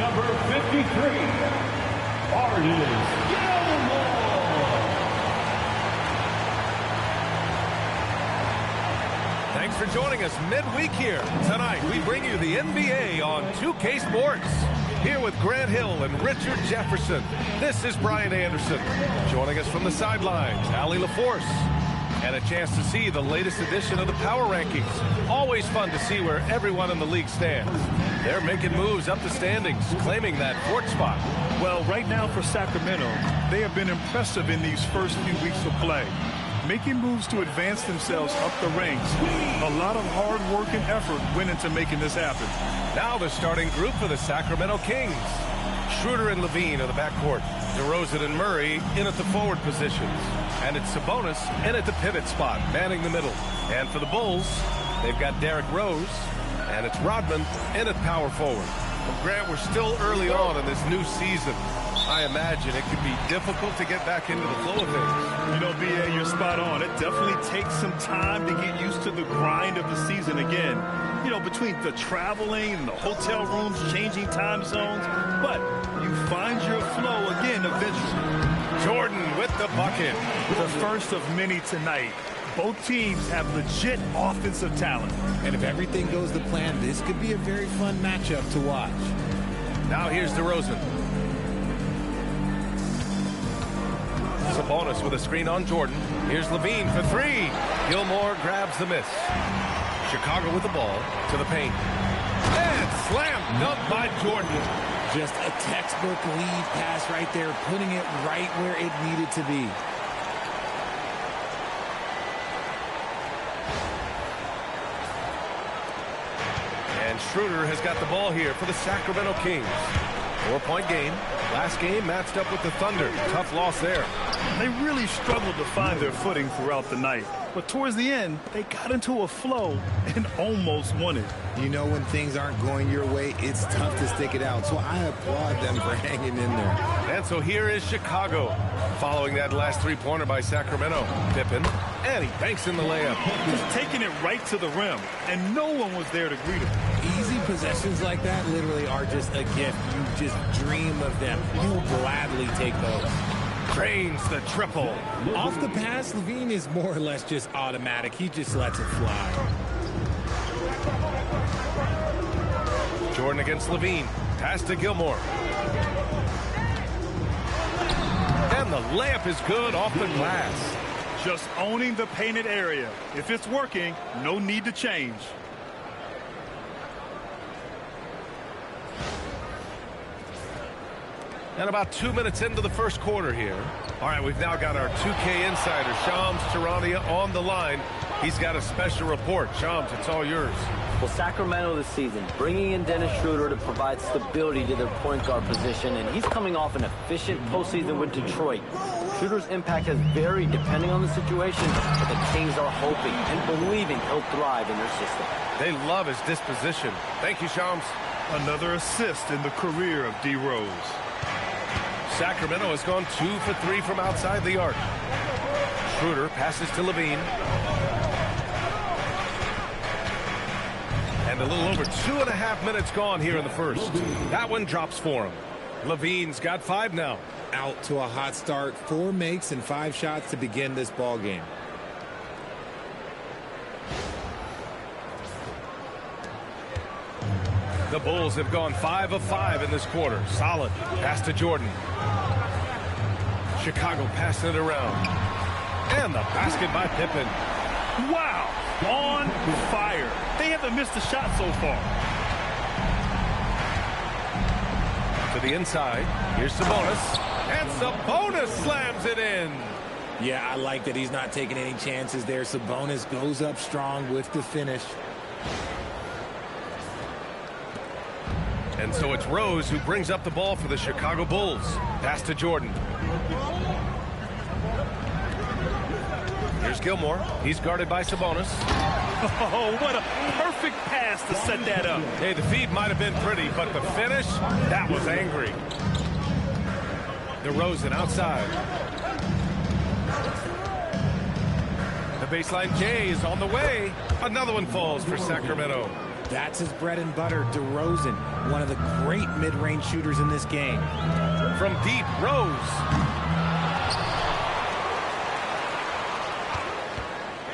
number 53, Artist Gilmore. Thanks for joining us midweek here. Tonight, we bring you the NBA on 2K Sports. Here with Grant Hill and Richard Jefferson, this is Brian Anderson. Joining us from the sidelines, Allie LaForce. And a chance to see the latest edition of the Power Rankings. Always fun to see where everyone in the league stands. They're making moves up the standings, claiming that fourth spot. Well, right now for Sacramento, they have been impressive in these first few weeks of play, making moves to advance themselves up the ranks. A lot of hard work and effort went into making this happen. Now the starting group for the Sacramento Kings. Schroeder and Levine in the backcourt. DeRozan and Murray in at the forward positions. And it's Sabonis in at the pivot spot, manning the middle. And for the Bulls, they've got Derrick Rose, and it's Rodman in at power forward. Well, Grant, we're still early on in this new season. I imagine it could be difficult to get back into the flow of things. You know, B.A., you're spot on. It definitely takes some time to get used to the grind of the season again. You know, between the traveling and the hotel rooms, changing time zones. But you find your flow again eventually. Jordan with the bucket. The first of many tonight. Both teams have legit offensive talent. And if everything goes to plan, this could be a very fun matchup to watch. Now here's DeRozan. Sabonis with a screen on Jordan. Here's Levine for three. Gilmore grabs the miss. Chicago with the ball to the paint. And slam dunk by Jordan. Just a textbook lead pass right there, putting it right where it needed to be. And Schroeder has got the ball here for the Sacramento Kings. 4-point game. Last game matched up with the Thunder. Tough loss there. They really struggled to find their footing throughout the night. But towards the end, they got into a flow and almost won it. You know, when things aren't going your way, it's tough to stick it out. So I applaud them for hanging in there. And so here is Chicago. Following that last three-pointer by Sacramento. Pippen. And he banks in the layup. He's taking it right to the rim. And no one was there to greet him. Easy possessions like that literally are just a gift. You just dream of them. You'll gladly take those. Drains the triple. Off the pass, Levine is more or less just automatic. He just lets it fly. Jordan against Levine. Pass to Gilmore. And the layup is good off the glass. Just owning the painted area. If it's working, no need to change. And about 2 minutes into the first quarter here. All right, we've now got our 2K insider, Shams Charania, on the line. He's got a special report. Shams, it's all yours. Well, Sacramento this season, bringing in Dennis Schroeder to provide stability to their point guard position, and he's coming off an efficient postseason with Detroit. Schroeder's impact has varied depending on the situation, but the Kings are hoping and believing he'll thrive in their system. They love his disposition. Thank you, Shams. Another assist in the career of D. Rose. Sacramento has gone 2 for 3 from outside the arc. Schroeder passes to Levine. And a little over 2.5 minutes gone here in the first. That one drops for him. Levine's got 5 now. Out to a hot start. 4 makes and 5 shots to begin this ball game. The Bulls have gone 5 of 5 in this quarter. Solid. Pass to Jordan. Chicago passing it around. And the basket by Pippen. Wow. On fire. They haven't missed a shot so far. To the inside. Here's Sabonis. And Sabonis slams it in. Yeah, I like that he's not taking any chances there. Sabonis goes up strong with the finish. And so it's Rose who brings up the ball for the Chicago Bulls. Pass to Jordan. Here's Gilmore. He's guarded by Sabonis. Oh, what a perfect pass to set that up. Hey, the feed might have been pretty, but the finish, that was angry. DeRozan outside. The baseline J is on the way. Another one falls for Sacramento. That's his bread and butter, DeRozan, one of the great mid-range shooters in this game. From deep, Rose.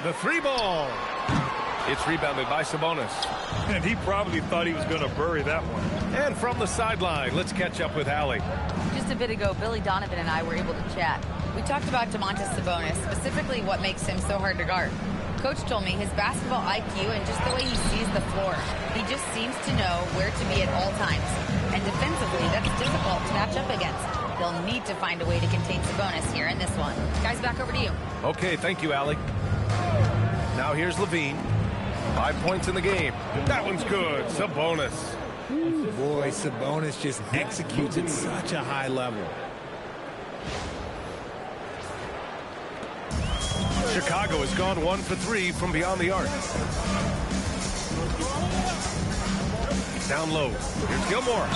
The three ball. It's rebounded by Sabonis. And he probably thought he was going to bury that one. And from the sideline, let's catch up with Allie. Just a bit ago, Billy Donovan and I were able to chat. We talked about Domantas Sabonis, specifically what makes him so hard to guard. Coach told me his basketball IQ and just the way he sees the floor. He just seems to know where to be at all times. And defensively, that's difficult to match up against. They'll need to find a way to contain Sabonis here in this one. Guys, back over to you. Okay, thank you, Allie. Now here's Levine. 5 points in the game. That one's good. Sabonis. Boy, Sabonis just executes at such a high level. Chicago has gone 1 for 3 from beyond the arc. Down low. Here's Gilmore.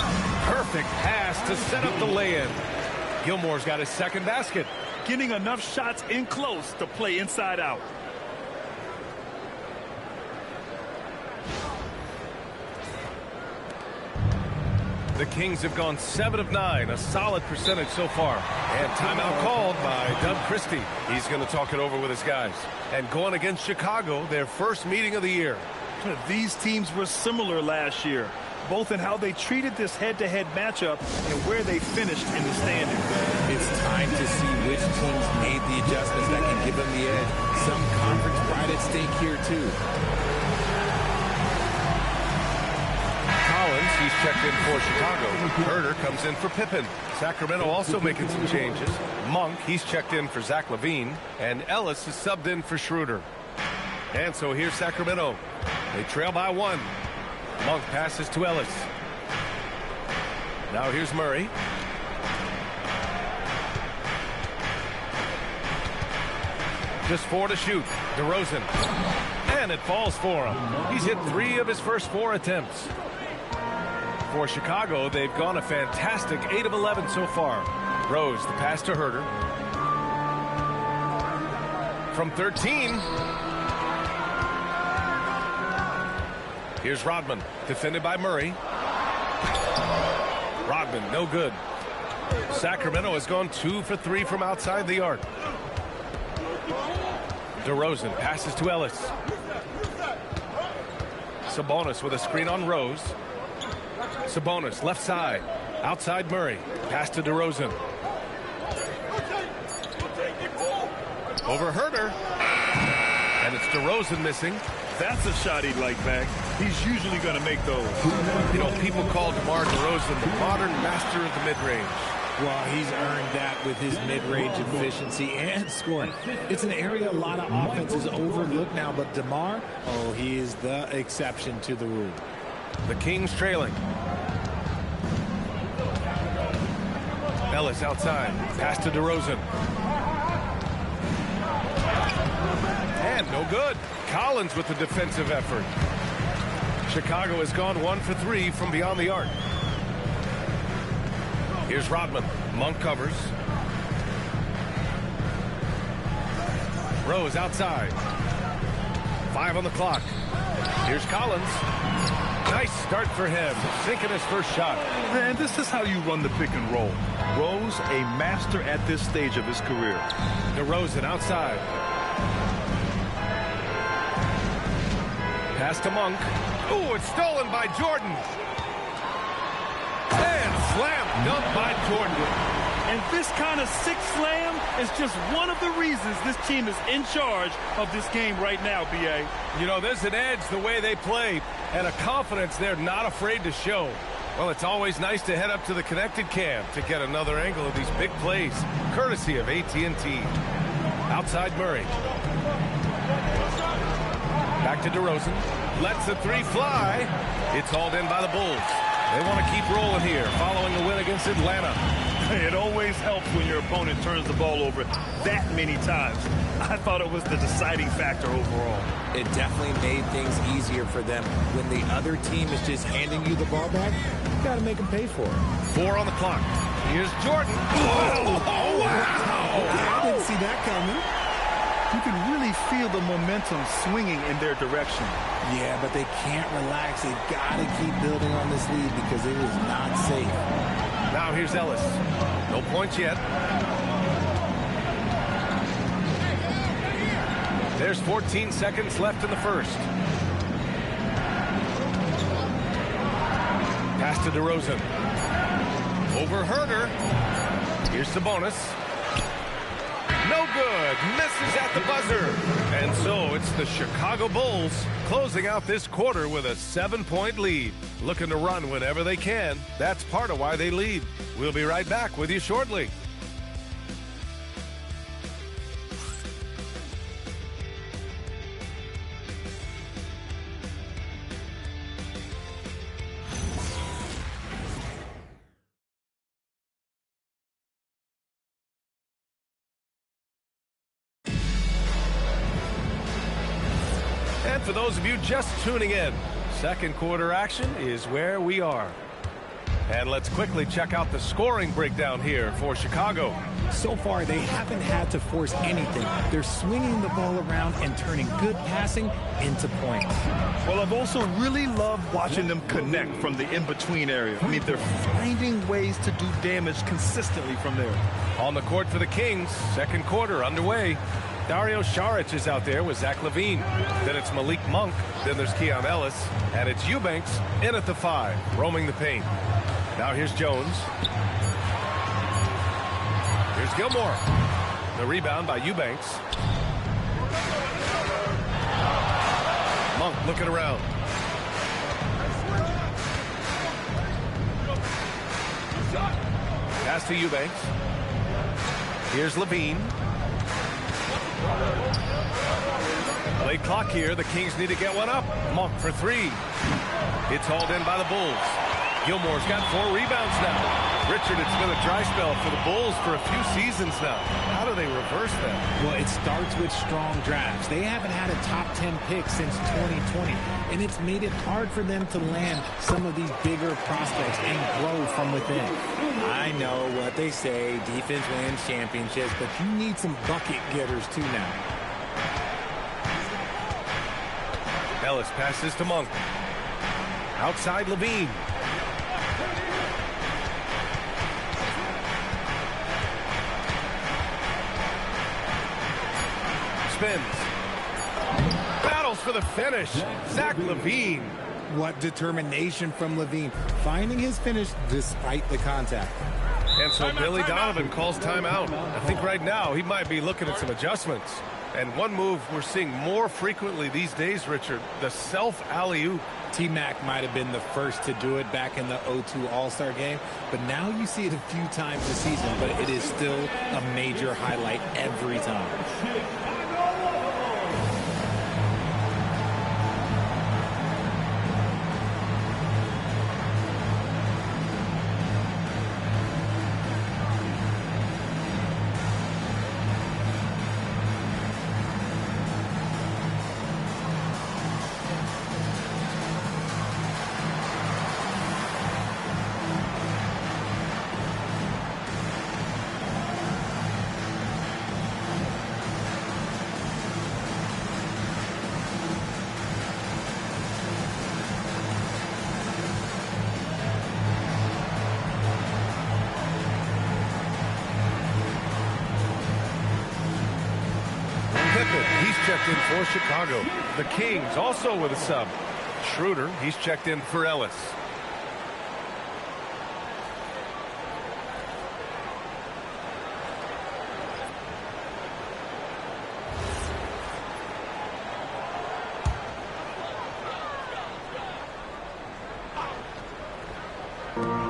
Perfect pass to set up the lay-in. Gilmore's got his second basket. Getting enough shots in close to play inside out. The Kings have gone 7 of 9, a solid percentage so far. And timeout called by Doug Christie. He's going to talk it over with his guys. And going against Chicago, their first meeting of the year. These teams were similar last year, both in how they treated this head-to-head matchup and where they finished in the standings. It's time to see which teams made the adjustments that can give them the edge. Some conference pride at stake here, too. He's checked in for Chicago. Herder comes in for Pippen. Sacramento also making some changes. Monk, he's checked in for Zach LaVine. And Ellis is subbed in for Schroeder. And so here's Sacramento. They trail by 1. Monk passes to Ellis. Now here's Murray. Just 4 to shoot. DeRozan. And it falls for him. He's hit 3 of his first 4 attempts. For Chicago, they've gone a fantastic 8 of 11 so far. Rose, the pass to Herder. From 13. Here's Rodman, defended by Murray. Rodman, no good. Sacramento has gone 2 for 3 from outside the arc. DeRozan passes to Ellis. Sabonis with a screen on Rose. Sabonis, left side. Outside Murray. Pass to DeRozan. Over Herder. And it's DeRozan missing. That's a shot he'd like back. He's usually going to make those. You know, people call DeMar DeRozan the modern master of the mid-range. Well, he's earned that with his mid-range efficiency and scoring. It's an area a lot of offenses overlook now, but DeMar, oh, he is the exception to the rule. The Kings trailing. Ellis outside. Pass to DeRozan. And no good. Collins with the defensive effort. Chicago has gone 1 for 3 from beyond the arc. Here's Rodman. Monk covers. Rose outside. 5 on the clock. Here's Collins. Nice start for him. Sinking his first shot. And this is how you run the pick and roll. Rose, a master at this stage of his career. DeRozan outside. Pass to Monk. Ooh, it's stolen by Jordan. And slam dunked by Jordan. And this kind of sick slam is just one of the reasons this team is in charge of this game right now, B.A. You know, there's an edge the way they play and a confidence they're not afraid to show. Well, it's always nice to head up to the connected cam to get another angle of these big plays, courtesy of AT&T. Outside Murray. Back to DeRozan. Lets the 3 fly. It's hauled in by the Bulls. They want to keep rolling here following a win against Atlanta. It always helps when your opponent turns the ball over that many times. I thought it was the deciding factor overall. It definitely made things easier for them. When the other team is just handing you the ball back, you got to make them pay for it. 4 on the clock. Here's Jordan. Oh, wow. Okay, I didn't see that coming. you can really feel the momentum swinging in their direction. Yeah, but they can't relax. They've got to keep building on this lead because it is not safe. Now here's Ellis. No points yet. There's 14 seconds left in the first. Pass to DeRozan. Over Herder. Here's Sabonis. No good. Misses at the buzzer. And so it's the Chicago Bulls closing out this quarter with a 7-point lead. Looking to run whenever they can. That's part of why they lead. We'll be right back with you shortly. And for those of you just tuning in, second quarter action is where we are. And let's quickly check out the scoring breakdown here for Chicago. So far, they haven't had to force anything. They're swinging the ball around and turning good passing into points. Well, I've also really loved watching them connect from the in-between area. I mean, they're finding ways to do damage consistently from there. On the court for the Kings, second quarter underway. Dario Saric is out there with Zach LaVine. Then it's Malik Monk. Then there's Keon Ellis. And it's Eubanks in at the 5, roaming the paint. Now here's Jones. Here's Gilmore. The rebound by Eubanks. Monk looking around. Pass to Eubanks. Here's LaVine. Late clock here. The Kings need to get one up. Monk for 3. It's hauled in by the Bulls. Gilmore's got 4 rebounds now. Richard, it's been a dry spell for the Bulls for a few seasons now. How do they reverse that? Well, it starts with strong drafts. They haven't had a top 10 pick since 2020, and it's made it hard for them to land some of these bigger prospects and grow from within. I know what they say, defense wins championships, but you need some bucket getters too now. Ellis passes to Monk. Outside LaVine. Spins. Battles for the finish. Zach LaVine. What determination from LaVine, finding his finish despite the contact. And so Billy Donovan calls timeout. I think right now he might be looking at some adjustments. And one move we're seeing more frequently these days, Richard, the self alley-oop. T-Mac might have been the first to do it back in the 0-2 All-Star game, but now you see it a few times this season, but it is still a major highlight every time. He's checked in for Chicago. The Kings also with a sub. Schroeder, he's checked in for Ellis.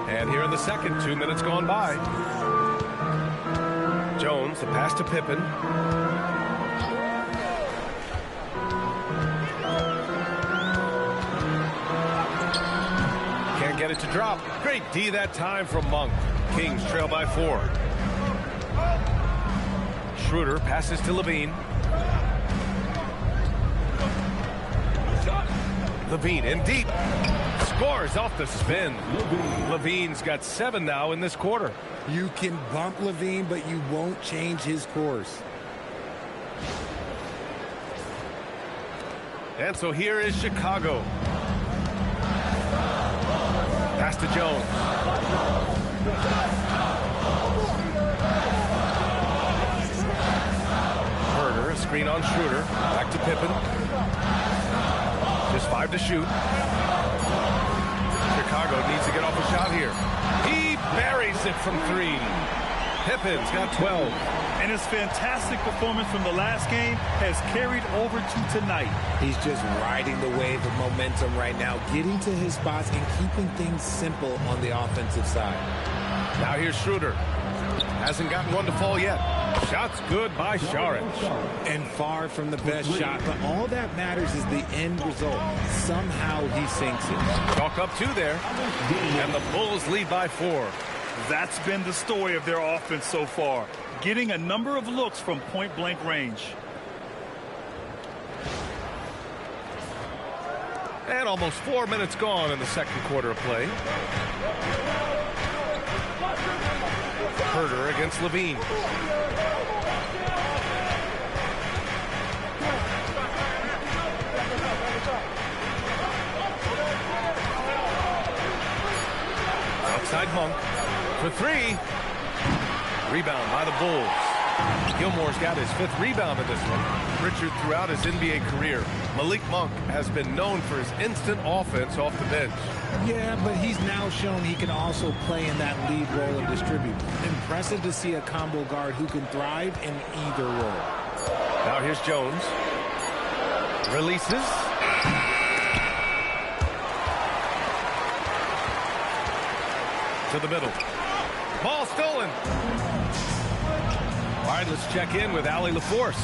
And here in the second, 2 minutes gone by. Jones, the pass to Pippen. Can't get it to drop. Great D that time from Monk. Kings trail by 4. Schroeder passes to LaVine. LaVine in deep. Scores off the spin. LaVine's got 7 now in this quarter. You can bump LaVine, but you won't change his course. And so here is Chicago. Pass to Jones. Herder, a screen on Schroeder. Back to Pippen. Just 5 to shoot. Chicago needs to get off a shot here. He buries it from 3. Pippen's got 12. And his fantastic performance from the last game has carried over to tonight. He's just riding the wave of momentum right now, getting to his spots and keeping things simple on the offensive side. Now here's Schroeder. Hasn't gotten one to fall yet. Shot's good by Saric. And far from the best shot, but all that matters is the end result. Somehow he sinks it. Chalk up 2 there. And the Bulls lead by 4. That's been the story of their offense so far, getting a number of looks from point-blank range. And almost 4 minutes gone in the second quarter of play. Herder against Levine. Outside Monk for 3. Rebound by the Bulls. Gilmore's got his 5th rebound in this one. Richard, throughout his NBA career, Malik Monk has been known for his instant offense off the bench. Yeah, but he's now shown he can also play in that lead role and distribute. Impressive to see a combo guard who can thrive in either role. Now here's Jones. Releases. To the middle. Ball stolen. All right, let's check in with Allie LaForce.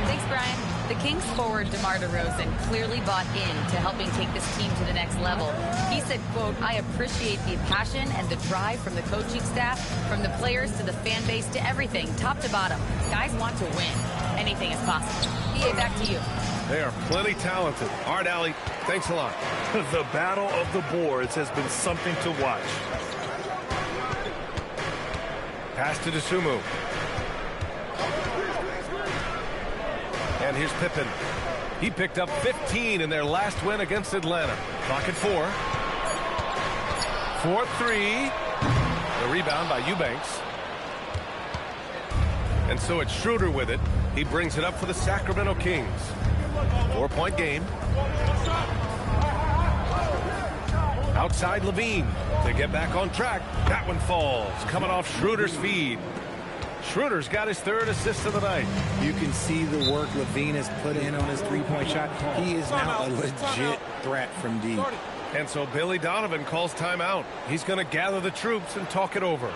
Thanks, Brian. The Kings forward DeMar DeRozan clearly bought into helping take this team to the next level. He said, quote, "I appreciate the passion and the drive from the coaching staff, from the players to the fan base to everything, top to bottom. Guys want to win. Anything is possible." EA, back to you. They are plenty talented. All right, Allie, thanks a lot. The battle of the boards has been something to watch. Pass to DeSumo. And here's Pippen. He picked up 15 in their last win against Atlanta. Clock at 4. 4-3. The rebound by Eubanks. And so it's Schroeder with it. He brings it up for the Sacramento Kings. 4-point game. Outside Levine to get back on track. That one falls. Coming off Schroeder's feed. Schroeder's got his 3rd assist of the night. You can see the work Levine has put in on his 3-point shot. He is now a legit threat from deep. And so Billy Donovan calls timeout. He's going to gather the troops and talk it over.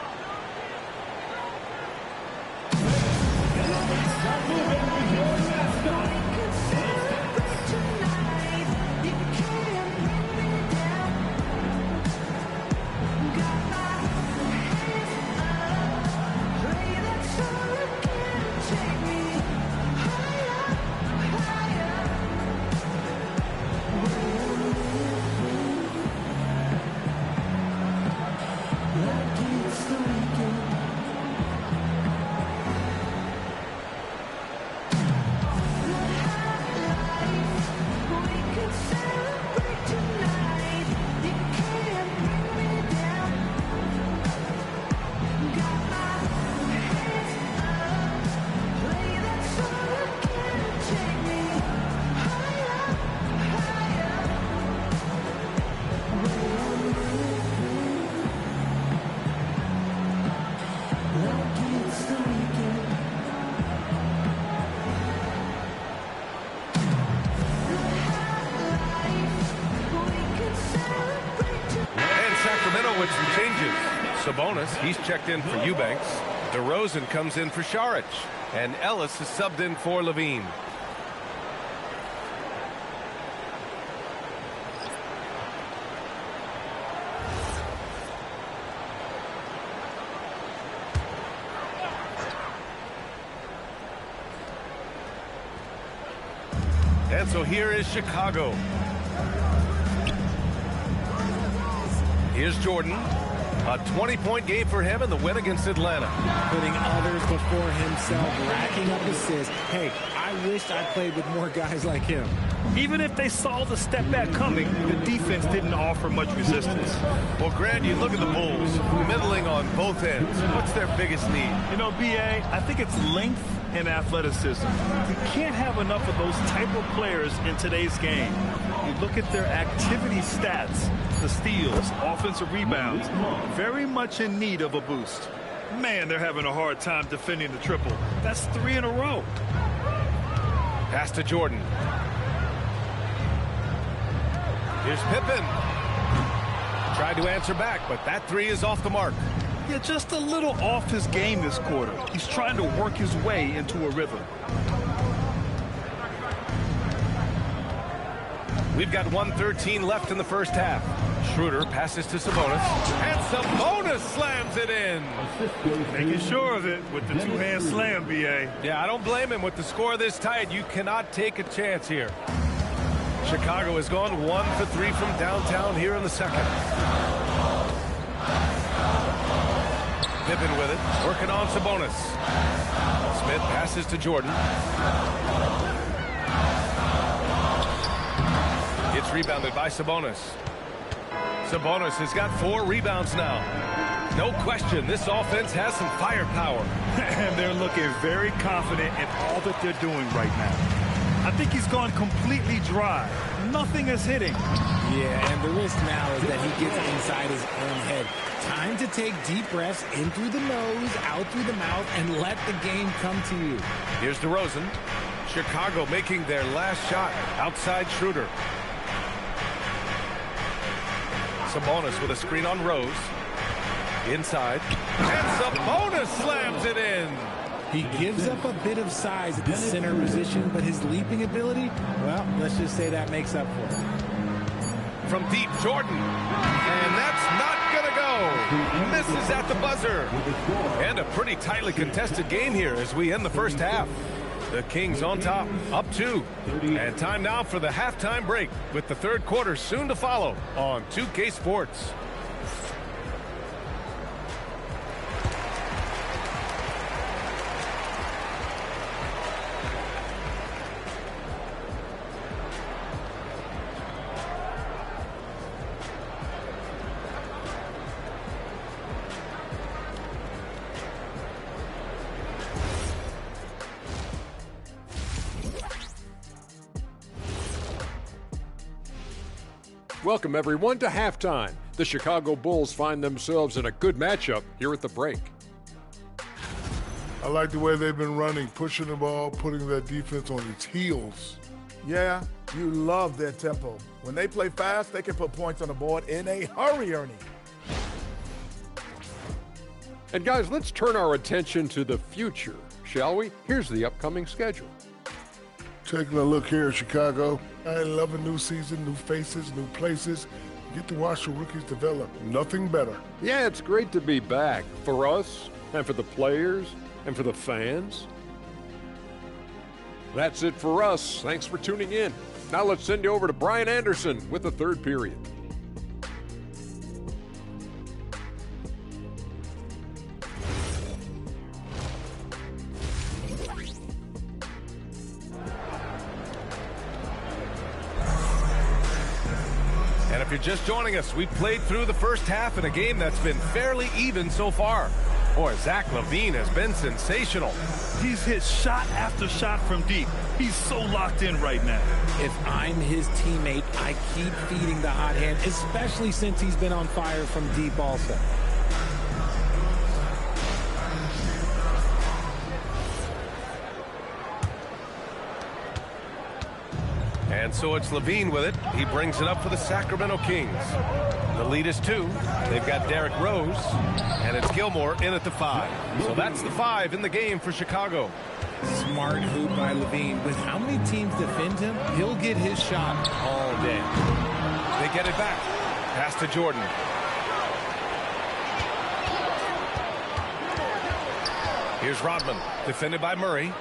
With some changes. Sabonis, he's checked in for Eubanks. DeRozan comes in for Saric. And Ellis is subbed in for Levine. And so here is Chicago. Here's Jordan. A 20-point game for him in the win against Atlanta. Putting others before himself, racking up assists. Hey, I wished I played with more guys like him. Even if they saw the step back coming, the defense didn't offer much resistance. Well, Grant, you look at the Bulls, middling on both ends. What's their biggest need? You know, B.A., I think it's length and athleticism. You can't have enough of those type of players in today's game. You look at their activity stats, the steals, offensive rebounds, very much in need of a boost. Man, they're having a hard time defending the triple. That's 3 in a row. Pass to Jordan. Here's Pippen. Tried to answer back, but that three is off the mark. Yeah, just a little off his game this quarter. He's trying to work his way into a rhythm. We've got 1:13 left in the first half. Schroeder passes to Sabonis, and Sabonis slams it in. Making sure of it with the two-hand slam, B.A. Yeah, I don't blame him. With the score this tight, you cannot take a chance here. Chicago has gone 1 for 3 from downtown here in the second. Pippen with it, working on Sabonis. Smith passes to Jordan. It's rebounded by Sabonis. Sabonis has got 4 rebounds now. No question, this offense has some firepower. And they're looking very confident in all that they're doing right now. I think he's gone completely dry. Nothing is hitting. Yeah, and the risk now is that he gets inside his own head. Time to take deep breaths in through the nose, out through the mouth, and let the game come to you. Here's DeRozan. Chicago making their last shot outside Schroeder. Sabonis with a screen on Rose. Inside. And Sabonis slams it in. He gives up a bit of size at the center position, but his leaping ability, well, let's just say that makes up for it. From deep, Jordan. And that's not going to go. Misses at the buzzer. And a pretty tightly contested game here as we end the first half. The Kings on top, up 2. And time now for the halftime break with the third quarter soon to follow on 2K Sports. Welcome, everyone, to halftime. The Chicago Bulls find themselves in a good matchup here at the break. I like the way they've been running, pushing the ball, putting their defense on its heels. Yeah, you love their tempo. When they play fast, they can put points on the board in a hurry, Ernie. And guys, let's turn our attention to the future, shall we? Here's the upcoming schedule. Taking a look here at Chicago, I love a new season, new faces, new places. You get to watch the rookies develop. Nothing better. Yeah, it's great to be back for us and for the players and for the fans. That's it for us. Thanks for tuning in. Now let's send you over to Brian Anderson with the third period. And if you're just joining us, we played through the first half in a game that's been fairly even so far. Boy, Zach LaVine has been sensational. He's hit shot after shot from deep. He's so locked in right now. If I'm his teammate, I keep feeding the hot hand, especially since he's been on fire from deep also. And so it's LaVine with it. He brings it up for the Sacramento Kings. The lead is 2. They've got Derrick Rose, and it's Gilmore in at the 5. So that's the 5 in the game for Chicago. Smart hoop by LaVine. With how many teams defend him, he'll get his shot all day. They get it back. Pass to Jordan. Here's Rodman, defended by Murray.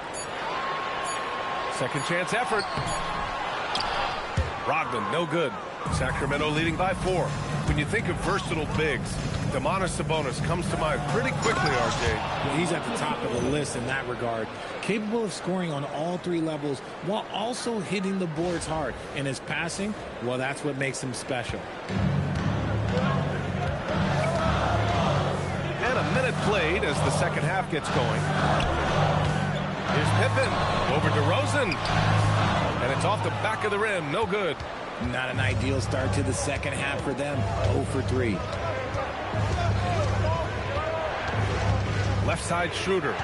Second chance effort. Rodman, no good. Sacramento leading by 4. When you think of versatile bigs, Demolish Sabonis comes to mind pretty quickly, RJ. Well, he's at the top of the list in that regard. Capable of scoring on all three levels while also hitting the boards hard. And his passing, well, that's what makes him special. And a minute played as the second half gets going. Here's Pippen over DeRozan. And it's off the back of the rim. No good. Not an ideal start to the second half for them. 0 for 3. Left side Schroeder.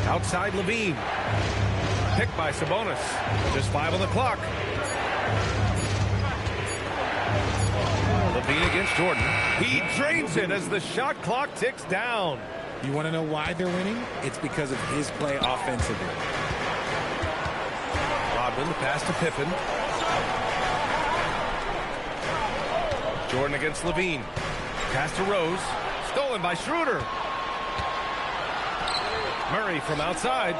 Outside Levine. Picked by Sabonis. Just 5 on the clock. Levine against Jordan. He drains it as the shot clock ticks down. You want to know why they're winning? It's because of his play offensively. Rodman, the pass to Pippen. Jordan against Levine. Pass to Rose. Stolen by Schroeder. Murray from outside.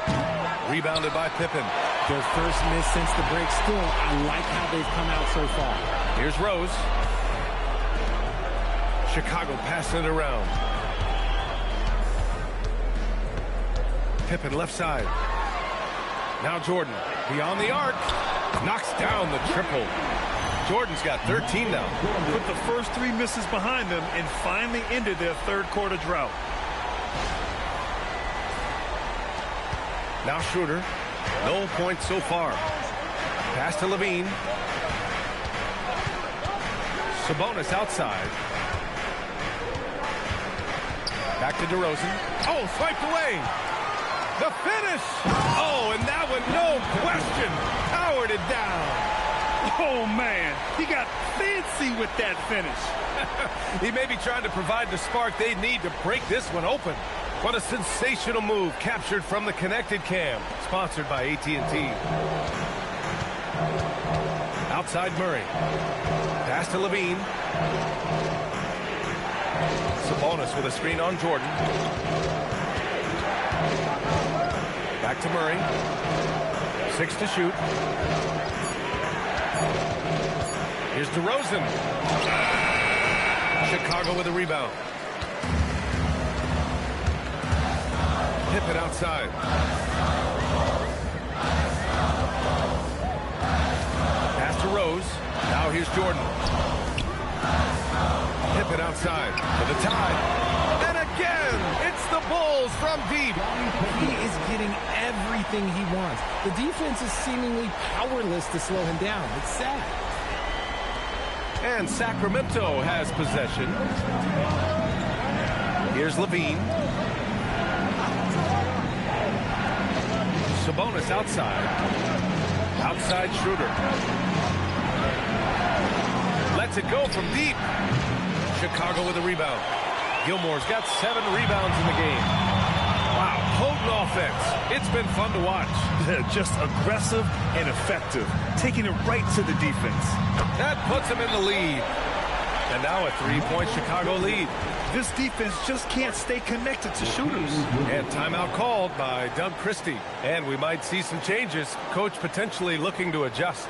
Rebounded by Pippen. Their first miss since the break. Still, I like how they've come out so far. Here's Rose. Chicago passing it around. Pippen left side. Now Jordan beyond the arc. Knocks down the triple. Jordan's got 13 now. Put the first 3 misses behind them and finally ended their third quarter drought. Now Schroeder. No points so far. Pass to Levine. Sabonis outside. Back to DeRozan. Oh, swiped away. The finish. Oh, and that one, no question, powered it down. Oh, man, he got fancy with that finish. He may be trying to provide the spark they need to break this one open. What a sensational move captured from the connected cam, sponsored by AT&T. Outside Murray. Pass to Levine. Sabonis with a screen on Jordan. Back to Murray. 6 to shoot. Here's DeRozan. Chicago with a rebound. Pippen outside. Pass to Rose. Now here's Jordan. Pippen outside for the tie. And again, it's the Bulls from deep. He is getting everything he wants. The defense is seemingly powerless to slow him down. It's sad. And Sacramento has possession. Here's Levine. Sabonis outside. Outside Schroeder. Lets it go from deep. Chicago with a rebound. Gilmore's got 7 rebounds in the game. Wow, potent offense. It's been fun to watch. Just aggressive and effective, taking it right to the defense. That puts them in the lead. And now a 3-point Chicago lead. This defense just can't stay connected to shooters. And timeout called by Doug Christie. And we might see some changes. Coach potentially looking to adjust.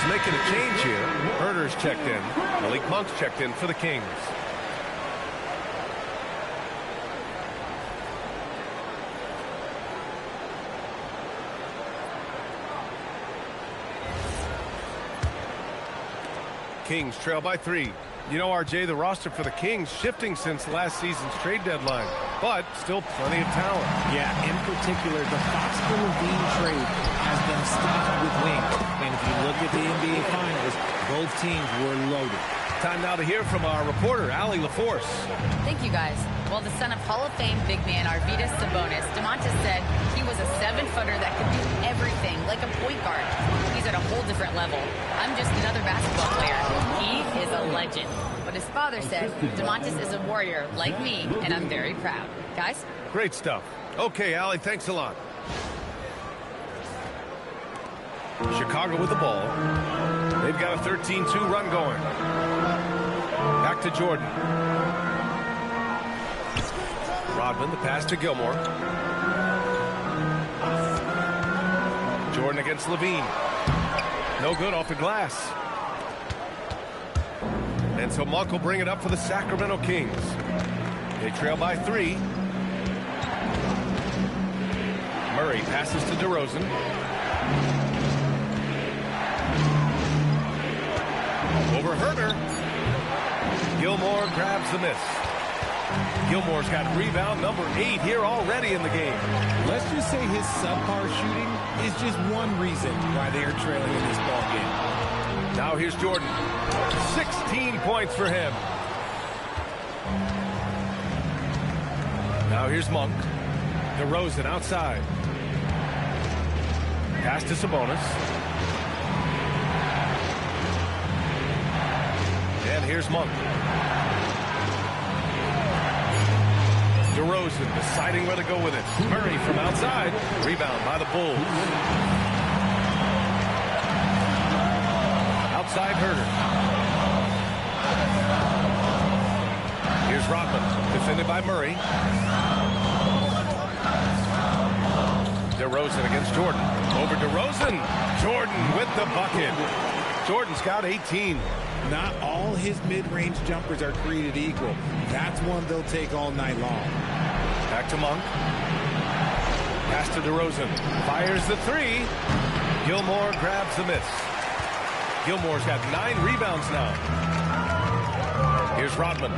Making a change here. Herter's checked in. Malik Monk's checked in for the Kings. Kings trail by 3. You know, RJ, the roster for the Kings shifting since last season's trade deadline, but still plenty of talent. Yeah, in particular, the Fox-LaVine trade has them stocked with wings. And if you look at the NBA Finals, both teams were loaded. Time now to hear from our reporter, Allie LaForce. Thank you, guys. Well, the son of Hall of Fame big man Arvydas Sabonis, DeMontis said he was a 7-footer that could do everything, like a point guard. He's at a whole different level. I'm just another basketball player. He is a legend. But his father said DeMontis is a warrior like me, and I'm very proud. Guys? Great stuff. Okay, Allie, thanks a lot. Chicago with the ball. They've got a 13-2 run going. Back to Jordan. Rodman, the pass to Gilmore. Jordan against LaVine. No good off the glass. And so Monk will bring it up for the Sacramento Kings. They trail by 3. Murray passes to DeRozan. Over Herter. Gilmore grabs the miss. Gilmore's got rebound number 8 here already in the game. Let's just say his subpar shooting is just one reason why they are trailing in this ball game. Now here's Jordan. 16 points for him. Now here's Monk. DeRozan outside. Pass to Sabonis. And here's Monk. DeRozan deciding where to go with it. Murray from outside. Rebound by the Bulls. Outside Herter. Here's Rodman. Defended by Murray. DeRozan against Jordan. Over DeRozan. Jordan with the bucket. Jordan's got 18. Not all his mid-range jumpers are created equal. That's one they'll take all night long. Back to Monk. Pass to DeRozan. Fires the 3. Gilmore grabs the miss. Gilmore's got 9 rebounds now. Here's Rodman.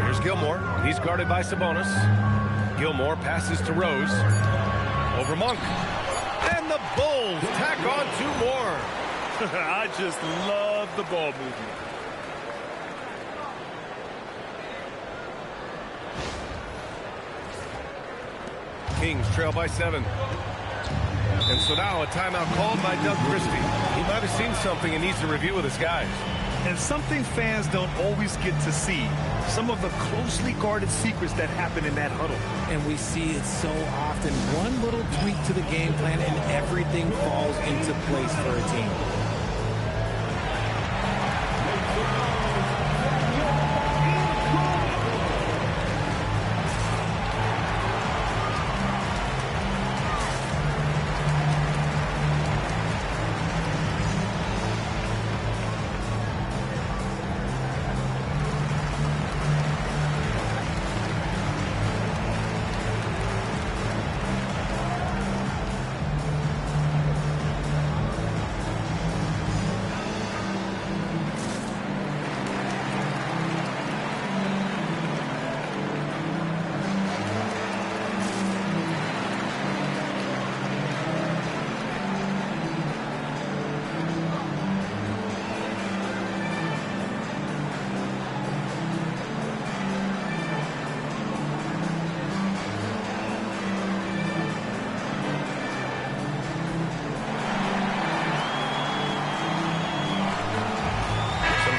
Here's Gilmore. He's guarded by Sabonis. Gilmore passes to Rose. Over Monk. And the Bulls tack on 2 more. I just love the ball movement. Kings trail by 7. And so now a timeout called by Doug Christie. He might have seen something and needs to review with his guys. And something fans don't always get to see. Some of the closely guarded secrets that happen in that huddle. And we see it so often. One little tweak to the game plan and everything falls into place for a team.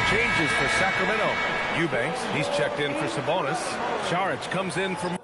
Changes for Sacramento. Eubanks, he's checked in for Sabonis. Saric comes in for